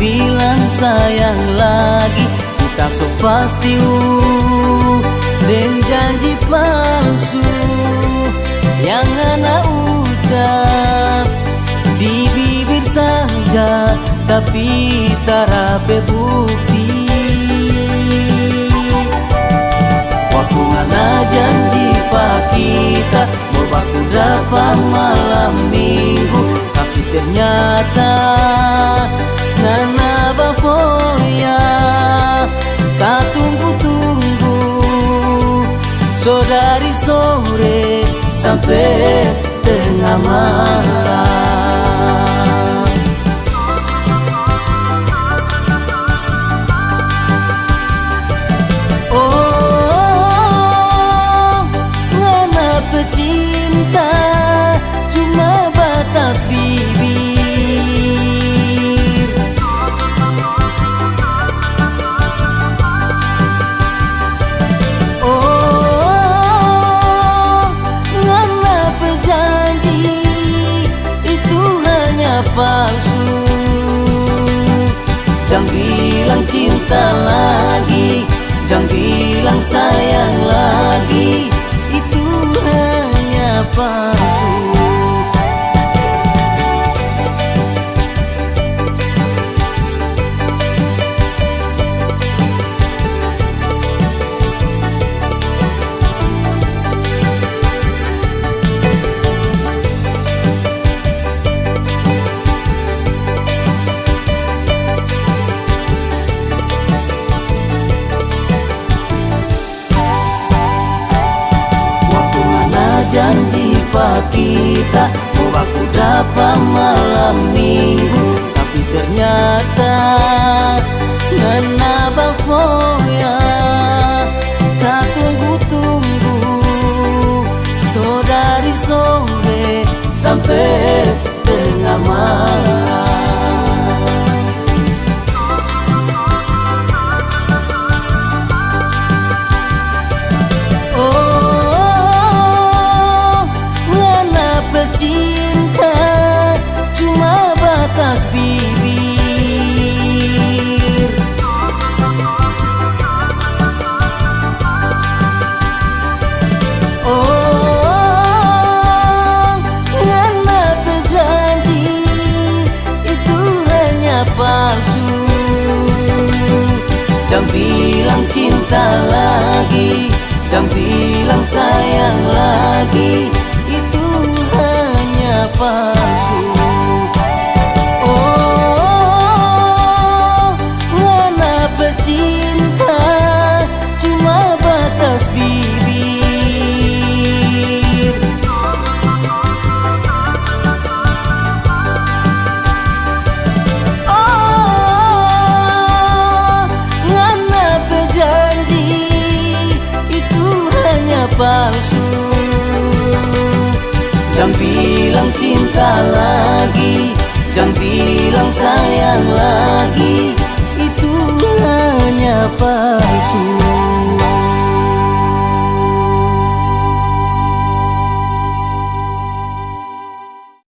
bilang sayang lagi, kita so pasti dan janji palsu yang anak ucap di bibir saja, tapi tarape bukti. Waktu ngana janji pak kita mau baku dapat malam minggu, tapi ternyata ngana bafoya. Tak tunggu-tunggu so dari sore sampai tengah malam. Oh, ngana pecinta cuma batas bibir. Palsu, jangan bilang cinta lagi, jangan bilang sayang lagi, itu hanya palsu. Janji pak kita mau baku dapat malam minggu, tapi ternyata ngana bafoya. Tak tunggu-tunggu so dari sore sampai tengah malam. Cinta cuma batas bibir. Oh, ngana berjanji itu hanya palsu. Jangan bilang cinta lagi, jangan bilang sayang lagi, itu hanya palsu. Oh, ngana pecinta cuma batas bibir. Oh, ngana berjanji itu hanya palsu. Jangan bilang cinta lagi, jangan bilang sayang lagi, itu hanya palsu.